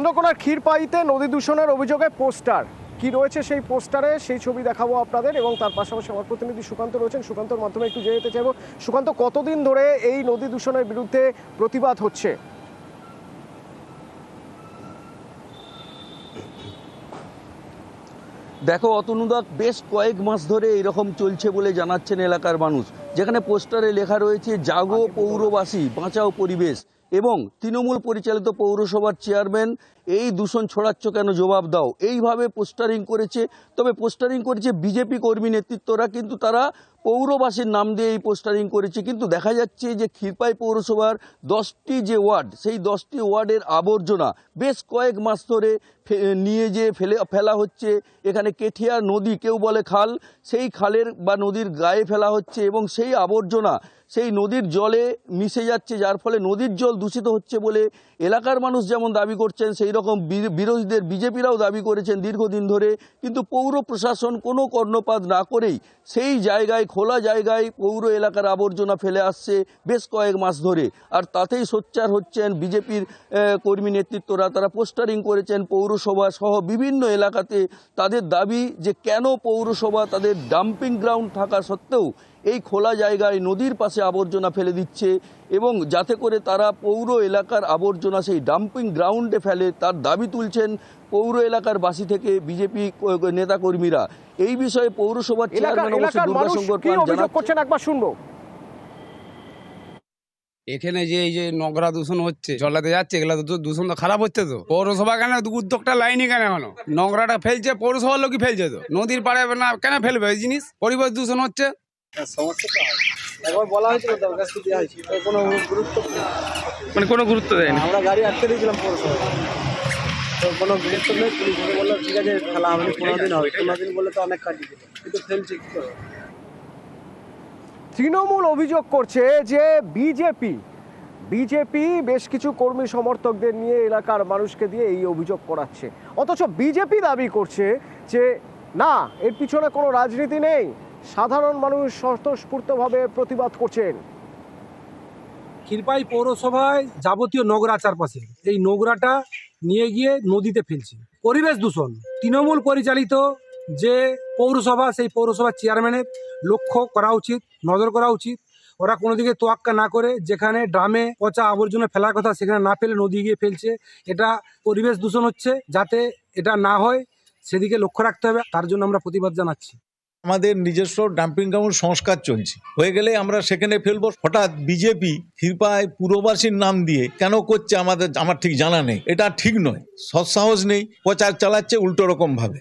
চন্দ্রকোনার ক্ষীরপাইতে নদী দূষণের অভিযোগে পোস্টার কি রয়েছে সেই পোস্টারে, সেই ছবি দেখাবো আপনাদের এবং তার পাশাপাশি আমার প্রতিনিধি সুকান্ত রয়েছেন। সুকান্তর মাধ্যমে একটু জেনে যেতে চাইবো, সুকান্ত, কতদিন ধরে এই নদী দূষণের বিরুদ্ধে প্রতিবাদ হচ্ছে? দেখো অতনুদা, বেশ কয়েক মাস ধরে এরকম চলছে বলে জানাচ্ছেন এলাকার মানুষ, যেখানে পোস্টারে লেখা রয়েছে জাগো পৌরবাসী বাঁচাও পরিবেশ, এবং তৃণমূল পরিচালিত পৌরসভার চেয়ারম্যান এই দূষণ ছড়াচ্ছ কেন জবাব দাও, এইভাবে পোস্টারিং করেছে। তবে পোস্টারিং করেছে বিজেপি কর্মী নেতৃত্বরা, কিন্তু তারা পৌরবাসীর নাম দিয়ে এই পোস্টারিং করেছে। কিন্তু দেখা যাচ্ছে যে ক্ষীরপাই পৌরসভার 10টি যে ওয়ার্ড, সেই 10টি ওয়ার্ডের আবর্জনা বেশ কয়েক মাস ধরে নিয়ে যেয়ে ফেলা হচ্ছে। এখানে কেঠিয়া নদী, কেউ বলে খাল, সেই খালের বা নদীর গায়ে ফেলা হচ্ছে এবং সেই আবর্জনা সেই নদীর জলে মিশে যাচ্ছে, যার ফলে নদীর জল দূষিত হচ্ছে বলে এলাকার মানুষ যেমন দাবি করছেন, সেই রকম বিরোধীদের বিজেপিরাও দাবি করেছেন দীর্ঘদিন ধরে। কিন্তু পৌর প্রশাসন কোনো কর্ণপাত না করেই সেই জায়গায়, খোলা জায়গায় পৌর এলাকার আবর্জনা ফেলে আসছে বেশ কয়েক মাস ধরে। আর তাতেই সোচ্চার হচ্ছেন বিজেপির কর্মী নেতৃত্বরা। তারা পোস্টারিং করেছেন পৌরসভা সহ বিভিন্ন এলাকাতে। তাদের দাবি যে কেন পৌরসভা তাদের ডাম্পিং গ্রাউন্ড থাকা সত্ত্বেও এই খোলা জায়গায় নদীর পাশে আবর্জনা ফেলে দিচ্ছে, এবং যাতে করে তারা পৌর এলাকার আবর্জনা সেই ডাম্পিং গ্রাউন্ডে ফেলে, তার দাবি তুলছেন পৌর এলাকার বাসী থেকে বিজেপি নেতাকর্মীরা। এই বিষয়ে পৌরসভার চেয়ারম্যান অবশ্য দুর্গাশঙ্কর পান জানাচ্ছেন, একবার শুনবো। এখানে যে এই যে নোংরা দূষণ হচ্ছে, জলাতে যাচ্ছে, এগুলা তো দূষণ তো খারাপ হচ্ছে। তো পৌরসভা কেন উদ্যোগটা লাইনি কেন হলো? নোংরাটা ফেলছে পৌরসভার লোকই ফেলছে, তো নদীর পাড়ে না কেন ফেলবে এই জিনিস? পরিবেশ দূষণ হচ্ছে। একবার বলা হয়েছিল, দরখাস্ত দেওয়া হয়েছিল, কোনো গুরুত্ব মানে কোনো গুরুত্ব দেয়নি। আমরা গাড়ি আটকে দিয়েছিলাম পৌরসভা, তো কোনো গুরুত্ব নেই। পুলিশ বললো ঠিক আছে ফেলা হবে, 15 দিন হবে। 15 দিন বলে তো অনেক কাটিয়ে দিল, কিন্তু ফেলছে কি করে? তৃণমূল অভিযোগ করছে যে বিজেপি বেশ কিছু কর্মী সমর্থকদের নিয়ে এলাকার মানুষকে দিয়ে এই অভিযোগ করাচ্ছে, অথচ বিজেপি দাবি করছে যে না, এর পিছনে কোনো রাজনীতি নেই, সাধারণ মানুষ স্বতঃস্ফূর্তভাবে প্রতিবাদ করছেন। ক্ষীরপাই পৌরসভায় যাবতীয় নোংরা চারপাশে, এই নোংরাটা নিয়ে গিয়ে নদীতে ফেলছে। পরিবেশ দূষণ তৃণমূল পরিচালিত যে পৌরসভা, সেই পৌরসভার চেয়ারম্যানের লক্ষ্য করা উচিত, নজর করা উচিত। ওরা কোনো দিকে তোয়াক্কা না করে যেখানে ড্রামে পচা আবর্জনা ফেলার কথা সেখানে না ফেলে নদী গিয়ে ফেলছে। এটা পরিবেশ দূষণ হচ্ছে, যাতে এটা না হয় সেদিকে লক্ষ্য রাখতে হবে। তার জন্য আমরা প্রতিবাদ জানাচ্ছি। আমাদের নিজস্ব ডাম্পিং গ্রাউন্ড সংস্কার চলছে, হয়ে গেলে আমরা সেখানে ফেলবো। হঠাৎ বিজেপি ক্ষীরপাই পুরবাসীর নাম দিয়ে কেন করছে আমার ঠিক জানা নেই। এটা ঠিক নয়, সৎসাহস নেই, প্রচার চালাচ্ছে উল্টো রকম ভাবে।